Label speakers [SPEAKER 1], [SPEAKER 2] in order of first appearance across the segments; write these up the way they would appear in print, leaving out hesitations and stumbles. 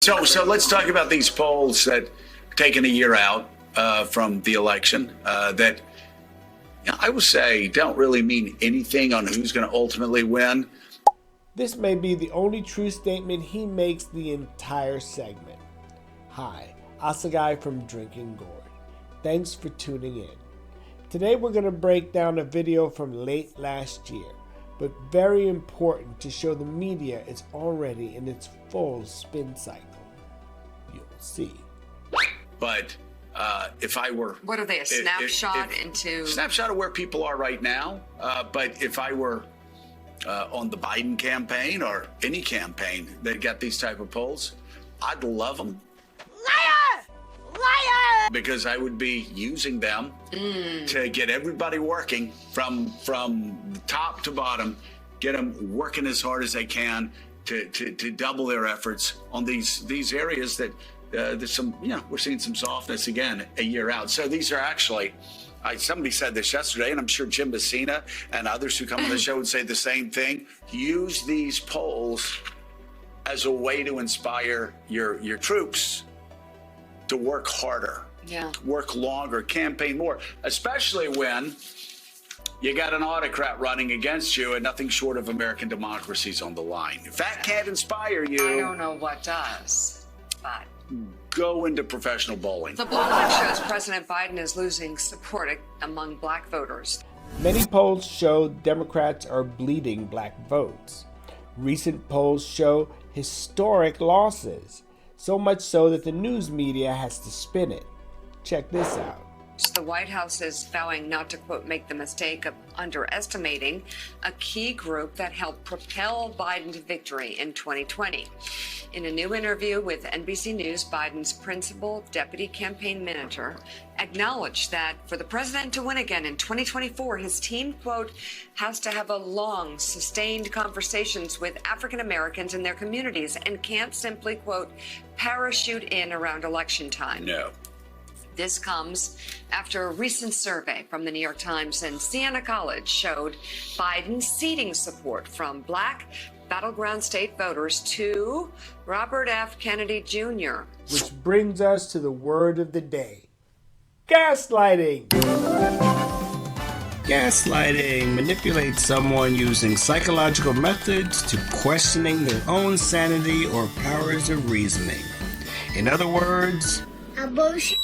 [SPEAKER 1] So let's talk about these polls that taken a year out from the election that I would say don't really mean anything on who's going to ultimately win.
[SPEAKER 2] This may be the only true statement he makes the entire segment. Hi, Asagai from Drinking Gourd. Thanks for tuning in. Today we're going to break down a video from late last year, but very important to show the media is already in its full spin cycle. You'll see.
[SPEAKER 1] But if I were...
[SPEAKER 3] What are they, a snapshot
[SPEAKER 1] snapshot of where people are right now. But if I were on the Biden campaign or any campaign that got these type of polls, I'd love them.
[SPEAKER 4] Liar! Liar!
[SPEAKER 1] Because I would be using them to get everybody working from top to bottom, get them working as hard as they can to double their efforts on these areas that there's some, we're seeing some softness again a year out. So these are actually, somebody said this yesterday, and I'm sure Jim Messina and others who come on the show would say the same thing. Use these polls as a way to inspire your troops to work harder, work longer, campaign more, especially when you got an autocrat running against you and nothing short of American democracy's on the line. If that can't inspire you,
[SPEAKER 3] I don't know what does, but
[SPEAKER 1] go into professional bowling.
[SPEAKER 3] the polling shows President Biden is losing support among black voters.
[SPEAKER 2] Many polls show Democrats are bleeding black votes. Recent polls show historic losses, so much so that the news media has to spin it. Check this out.
[SPEAKER 3] The White House is vowing not to, quote, make the mistake of underestimating a key group that helped propel Biden to victory in 2020. In a new interview with NBC News, Biden's principal deputy campaign manager acknowledged that for the president to win again in 2024, his team, quote, has to have a long, sustained conversations with African Americans in their communities and can't simply, quote, parachute in around election time.
[SPEAKER 1] No.
[SPEAKER 3] This comes after a recent survey from the New York Times and Siena College showed Biden ceding support from black battleground state voters to Robert F. Kennedy Jr.
[SPEAKER 2] Which brings us to the word of the day. Gaslighting! Gaslighting manipulates someone using psychological methods to questioning their own sanity or powers of reasoning. In other words,
[SPEAKER 4] A bullshit.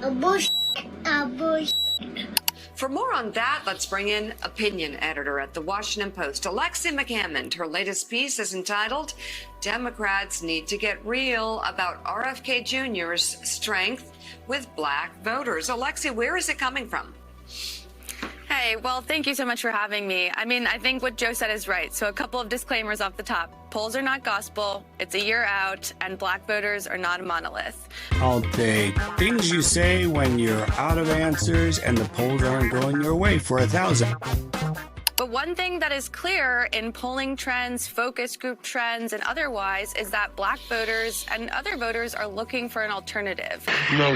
[SPEAKER 4] A bullshit. A bullshit.
[SPEAKER 3] For more on that, let's bring in opinion editor at the Washington Post, Alexi McCammond. Her latest piece is entitled, Democrats Need to Get Real About RFK Jr.'s Strength with Black Voters. Alexi, where is it coming from?
[SPEAKER 5] Hey, well, thank you so much for having me. I mean, I think what Joe said is right. So a couple of disclaimers off the top. Polls are not gospel, it's a year out, and black voters are not a monolith.
[SPEAKER 2] I'll take things you say when you're out of answers and the polls aren't going your way for 1,000.
[SPEAKER 5] But one thing that is clear in polling trends, focus group trends, and otherwise is that black voters and other voters are looking for an alternative.
[SPEAKER 2] No.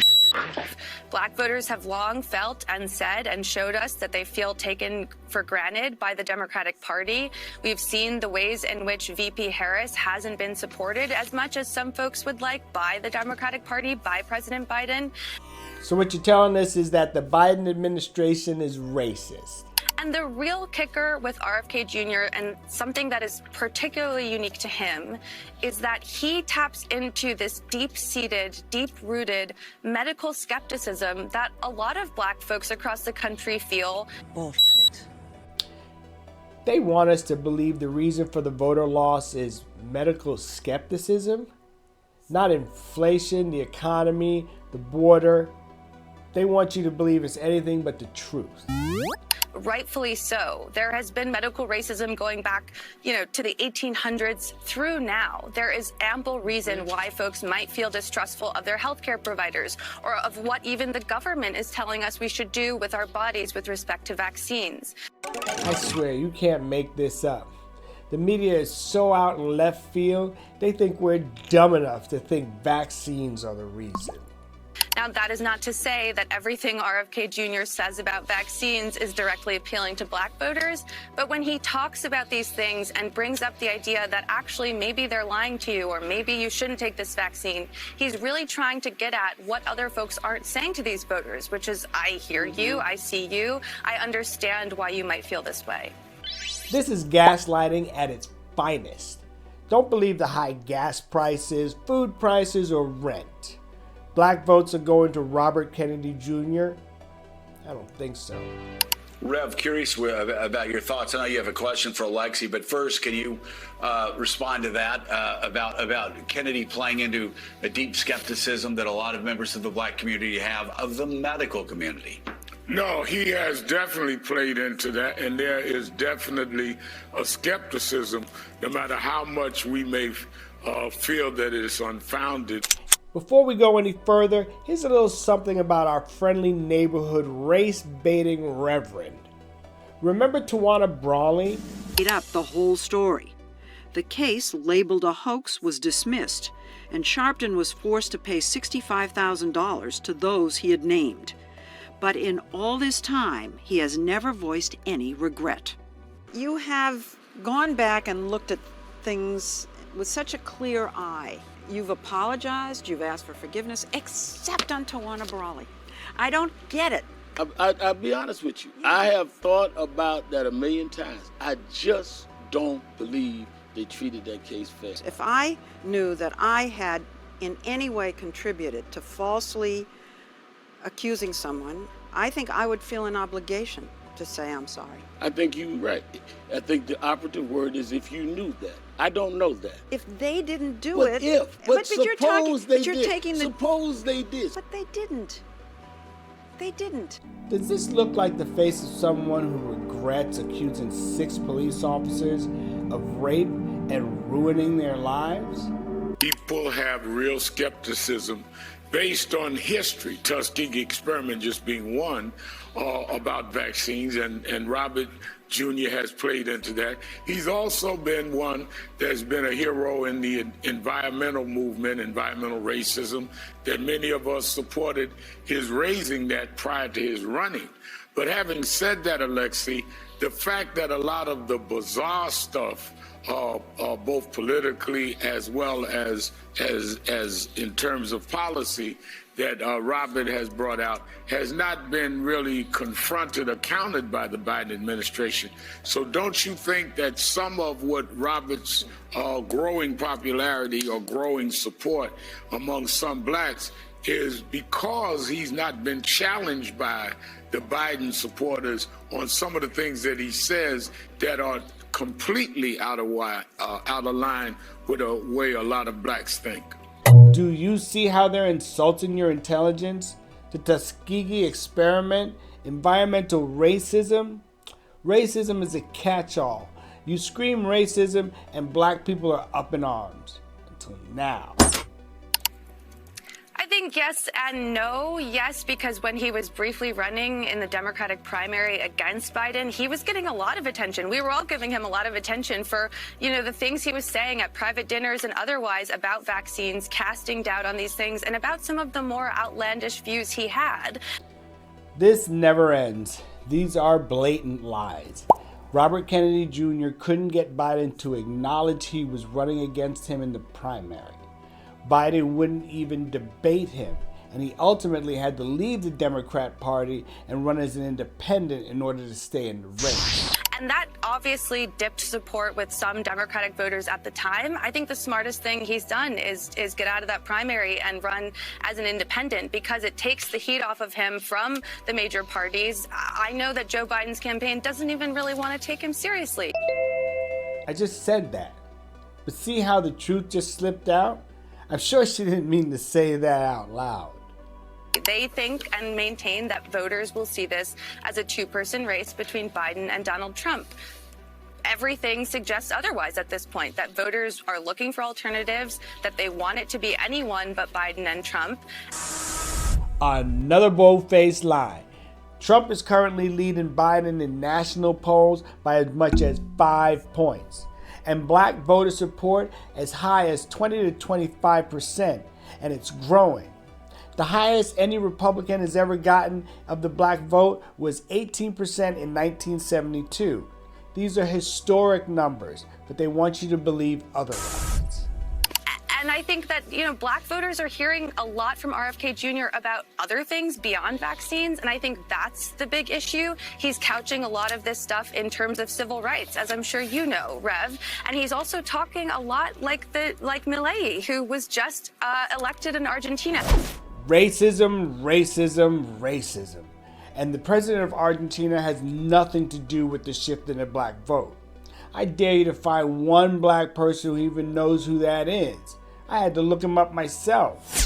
[SPEAKER 5] Black voters have long felt and said and showed us that they feel taken for granted by the Democratic Party. We've seen the ways in which VP Harris hasn't been supported as much as some folks would like by the Democratic Party, by President Biden.
[SPEAKER 2] So what you're telling us is that the Biden administration is racist.
[SPEAKER 5] And the real kicker with RFK Jr., and something that is particularly unique to him, is that he taps into this deep-seated, deep-rooted medical skepticism that a lot of black folks across the country feel.
[SPEAKER 6] Bullshit.
[SPEAKER 2] They want us to believe the reason for the voter loss is medical skepticism, not inflation, the economy, the border. They want you to believe it's anything but the truth.
[SPEAKER 5] Rightfully so. There has been medical racism going back, to the 1800s through now. There is ample reason why folks might feel distrustful of their healthcare providers or of what even the government is telling us we should do with our bodies with respect to vaccines.
[SPEAKER 2] I swear, you can't make this up. The media is so out in left field, they think we're dumb enough to think vaccines are the reason.
[SPEAKER 5] Now, that is not to say that everything RFK Jr. says about vaccines is directly appealing to black voters, but when he talks about these things and brings up the idea that actually maybe they're lying to you or maybe you shouldn't take this vaccine, he's really trying to get at what other folks aren't saying to these voters, which is, I hear you, I see you, I understand why you might feel this way.
[SPEAKER 2] This is gaslighting at its finest. Don't believe the high gas prices, food prices, or rent. Black votes are going to Robert Kennedy Jr.? I don't think so.
[SPEAKER 1] Rev, curious about your thoughts. I know you have a question for Alexi, but first, can you respond to that about Kennedy playing into a deep skepticism that a lot of members of the black community have of the medical community?
[SPEAKER 6] No, he has definitely played into that, and there is definitely a skepticism, no matter how much we may feel that it is unfounded.
[SPEAKER 2] Before we go any further, here's a little something about our friendly neighborhood race-baiting reverend. Remember Tawana Brawley?
[SPEAKER 7] Made up the whole story. The case, labeled a hoax, was dismissed, and Sharpton was forced to pay $65,000 to those he had named. But in all this time, he has never voiced any regret. You have gone back and looked at things with such a clear eye. You've apologized, you've asked for forgiveness, except on Tawana Brawley. I don't get it.
[SPEAKER 8] I'll be honest with you. I have thought about that a million times. I just don't believe they treated that case fair.
[SPEAKER 7] If I knew that I had in any way contributed to falsely accusing someone, I think I would feel an obligation to say I'm sorry.
[SPEAKER 8] I think you're right. I think the operative word is if you knew that. I don't know that.
[SPEAKER 7] If they didn't do
[SPEAKER 8] But
[SPEAKER 7] it,
[SPEAKER 8] but suppose they
[SPEAKER 7] you're
[SPEAKER 8] did.
[SPEAKER 7] taking the.
[SPEAKER 8] Suppose they did.
[SPEAKER 7] But they didn't. They didn't.
[SPEAKER 2] Does this look like the face of someone who regrets accusing 6 police officers of rape and ruining their lives?
[SPEAKER 6] People have real skepticism based on history, Tuskegee experiment just being one, about vaccines, and Robert Jr. has played into that. He's also been one that's been a hero in the environmental movement, environmental racism, that many of us supported his raising that prior to his running. But having said that, Alexi, the fact that a lot of the bizarre stuff, both politically as well as in terms of policy, that Robert has brought out has not been really confronted or countered by the Biden administration. So don't you think that some of what Robert's growing popularity or growing support among some blacks is because he's not been challenged by the Biden supporters on some of the things that he says that are completely out of line with the way a lot of blacks think?
[SPEAKER 2] Do you see how they're insulting your intelligence? The Tuskegee experiment? Environmental racism? Racism is a catch-all. You scream racism and black people are up in arms. Until now.
[SPEAKER 5] I think yes and no. Yes, because when he was briefly running in the Democratic primary against Biden, he was getting a lot of attention. We were all giving him a lot of attention for, the things he was saying at private dinners and otherwise about vaccines, casting doubt on these things, and about some of the more outlandish views he had.
[SPEAKER 2] This never ends. These are blatant lies. Robert Kennedy Jr. couldn't get Biden to acknowledge he was running against him in the primary. Biden wouldn't even debate him, and he ultimately had to leave the Democrat Party and run as an independent in order to stay in the race.
[SPEAKER 5] And that obviously dipped support with some Democratic voters at the time. I think the smartest thing he's done is get out of that primary and run as an independent, because it takes the heat off of him from the major parties. I know that Joe Biden's campaign doesn't even really want to take him seriously.
[SPEAKER 2] I just said that. But see how the truth just slipped out? I'm sure she didn't mean to say that out loud.
[SPEAKER 5] They think and maintain that voters will see this as a two-person race between Biden and Donald Trump. Everything suggests otherwise at this point, that voters are looking for alternatives, that they want it to be anyone but Biden and Trump.
[SPEAKER 2] Another bold-faced lie. Trump is currently leading Biden in national polls by as much as 5 points. And black voter support as high as 20 to 25%, and it's growing. The highest any Republican has ever gotten of the black vote was 18% in 1972. These are historic numbers, but they want you to believe otherwise.
[SPEAKER 5] And I think that, black voters are hearing a lot from RFK Jr. about other things beyond vaccines. And I think that's the big issue. He's couching a lot of this stuff in terms of civil rights, as I'm sure you know, Rev. And he's also talking a lot like Milei, who was just elected in Argentina.
[SPEAKER 2] Racism, racism, racism. And the president of Argentina has nothing to do with the shift in the black vote. I dare you to find one black person who even knows who that is. I had to look him up myself.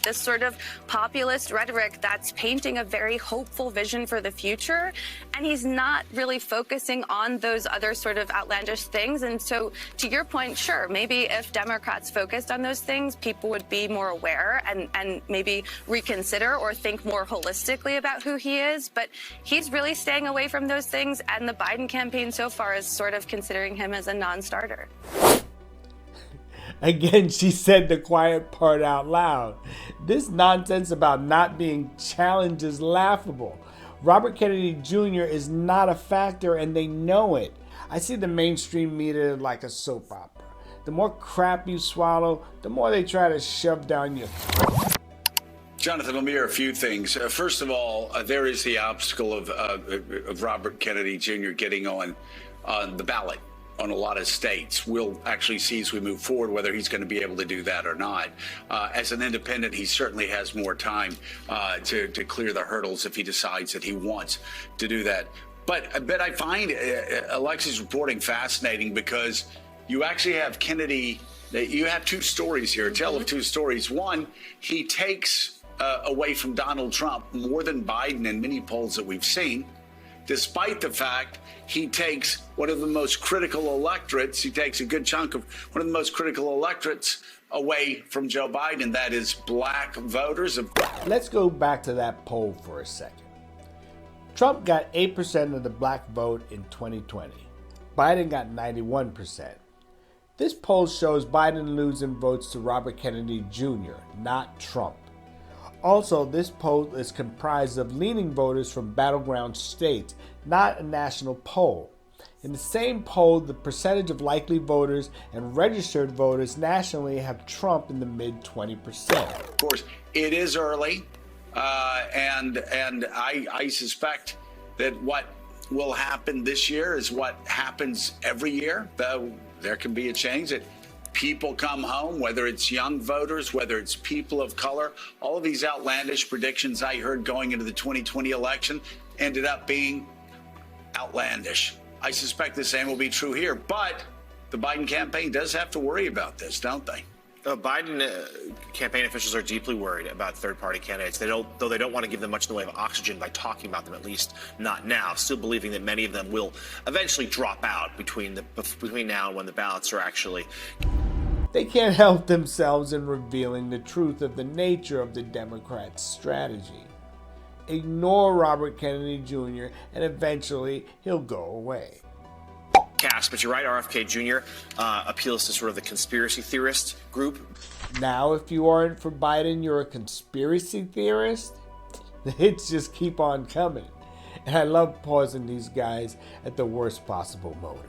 [SPEAKER 5] This sort of populist rhetoric that's painting a very hopeful vision for the future, and he's not really focusing on those other sort of outlandish things. And so, to your point, sure, maybe if Democrats focused on those things, people would be more aware and maybe reconsider or think more holistically about who he is. But he's really staying away from those things, and the Biden campaign so far is sort of considering him as a non-starter.
[SPEAKER 2] Again, she said the quiet part out loud. This nonsense about not being challenged is laughable. Robert Kennedy Jr. is not a factor, and they know it. I see the mainstream media like a soap opera. The more crap you swallow, the more they try to shove down your throat.
[SPEAKER 1] Jonathan, let me hear a few things. First of all, there is the obstacle of Robert Kennedy Jr. getting on the ballot on a lot of states. We'll actually see as we move forward whether he's going to be able to do that or not. As an independent, he certainly has more time to clear the hurdles if he decides that he wants to do that. But I find Alexi's reporting fascinating because you actually have Kennedy, you have two stories here, a tale of two stories. One, he takes away from Donald Trump more than Biden in many polls that we've seen, despite the fact he takes one of the most critical electorates, he takes a good chunk of one of the most critical electorates away from Joe Biden, that is black voters.
[SPEAKER 2] Let's go back to that poll for a second. Trump got 8% of the black vote in 2020. Biden got 91%. This poll shows Biden losing votes to Robert Kennedy Jr., not Trump. Also, this poll is comprised of leaning voters from battleground states, not a national poll. In the same poll, the percentage of likely voters and registered voters nationally have Trump in the mid 20%.
[SPEAKER 1] Of course, it is early, and I suspect that what will happen this year is what happens every year. Though there can be a change. That people come home, whether it's young voters, whether it's people of color. All of these outlandish predictions I heard going into the 2020 election ended up being outlandish. I suspect the same will be true here, but the Biden campaign does have to worry about this, don't they?
[SPEAKER 9] Biden campaign officials are deeply worried about third-party candidates. Though they don't want to give them much in the way of oxygen by talking about them, at least not now. Still believing that many of them will eventually drop out between now and when the ballots are actually.
[SPEAKER 2] They can't help themselves in revealing the truth of the nature of the Democrats' strategy. Ignore Robert Kennedy Jr. and eventually he'll go away.
[SPEAKER 9] But you're right, RFK Jr. Appeals to sort of the conspiracy theorist group.
[SPEAKER 2] Now, if you aren't for Biden, you're a conspiracy theorist? The hits just keep on coming. And I love pausing these guys at the worst possible moment.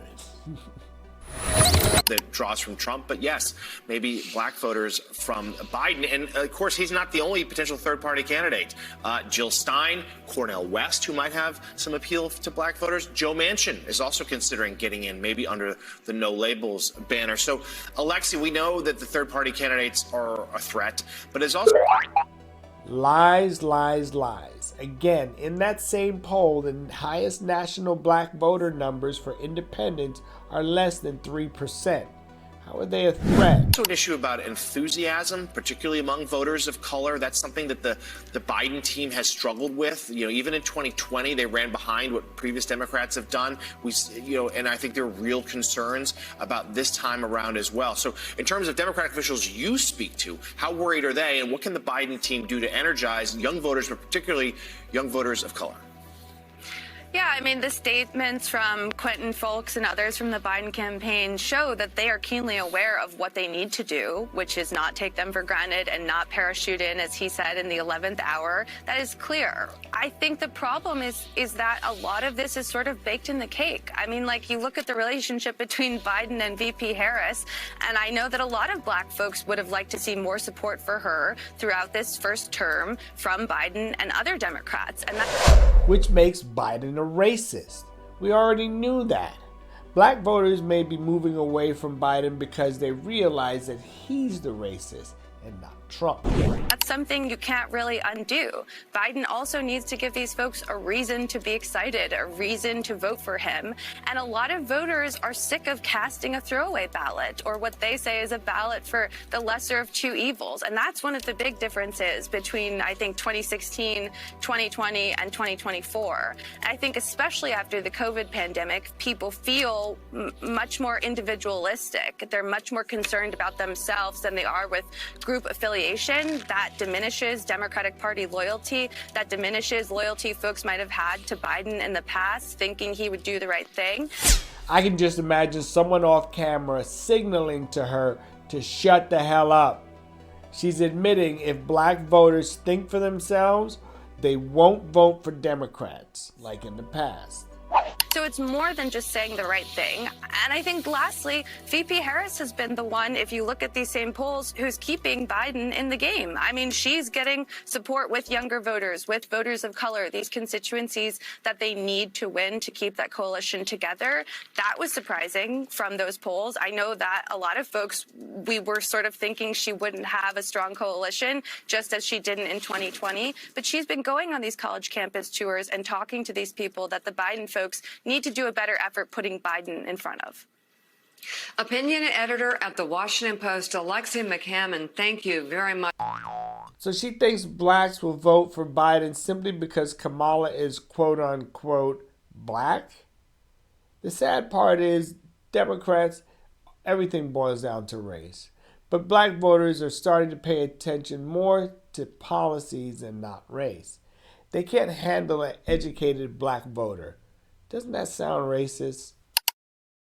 [SPEAKER 9] That draws from Trump, but yes, maybe black voters from Biden. And of course, he's not the only potential third-party candidate. Jill Stein, Cornel West, who might have some appeal to black voters. Joe Manchin is also considering getting in, maybe under the no labels banner. So, Alexi, we know that the third-party candidates are a threat, but there's also
[SPEAKER 2] Lies, lies, lies. Again, in that same poll, the highest national black voter numbers for independents are less than 3%. How are they a threat?
[SPEAKER 9] Also an issue about enthusiasm, particularly among voters of color. That's something that the Biden team has struggled with. Even in 2020, they ran behind what previous Democrats have done. And I think there are real concerns about this time around as well. So in terms of Democratic officials you speak to, how worried are they, and what can the Biden team do to energize young voters, but particularly young voters of color?
[SPEAKER 5] Yeah, I mean, the statements from Quentin Fulks and others from the Biden campaign show that they are keenly aware of what they need to do, which is not take them for granted and not parachute in, as he said, in the 11th hour. That is clear. I think the problem is that a lot of this is sort of baked in the cake. I mean, like, you look at the relationship between Biden and VP Harris, and I know that a lot of black folks would have liked to see more support for her throughout this first term from Biden and other Democrats. And
[SPEAKER 2] which makes Biden a racist. We already knew that. Black voters may be moving away from Biden because they realize that he's the racist and not Trump.
[SPEAKER 5] That's something you can't really undo. Biden also needs to give these folks a reason to be excited, a reason to vote for him. And a lot of voters are sick of casting a throwaway ballot, or what they say is a ballot for the lesser of two evils. And that's one of the big differences between, I think, 2016, 2020, and 2024. I think especially after the COVID pandemic, people feel much more individualistic. They're much more concerned about themselves than they are with group affiliation. That diminishes Democratic Party loyalty, that diminishes loyalty folks might have had to Biden in the past, thinking he would do the right thing.
[SPEAKER 2] I can just imagine someone off camera signaling to her to shut the hell up. She's admitting if black voters think for themselves, they won't vote for Democrats, like in the past.
[SPEAKER 5] So it's more than just saying the right thing. And I think lastly, VP Harris has been the one, if you look at these same polls, who's keeping Biden in the game. I mean, she's getting support with younger voters, with voters of color, these constituencies that they need to win to keep that coalition together. That was surprising from those polls. I know that a lot of folks, we were sort of thinking she wouldn't have a strong coalition, just as she didn't in 2020. But she's been going on these college campus tours and talking to these people that the Biden folks need to do a better effort putting Biden in front of.
[SPEAKER 3] Opinion editor at the Washington Post, Alexi McCammon, thank you very much.
[SPEAKER 2] So she thinks blacks will vote for Biden simply because Kamala is quote unquote black? The sad part is Democrats, everything boils down to race. But black voters are starting to pay attention more to policies and not race. They can't handle an educated black voter. Doesn't that sound racist?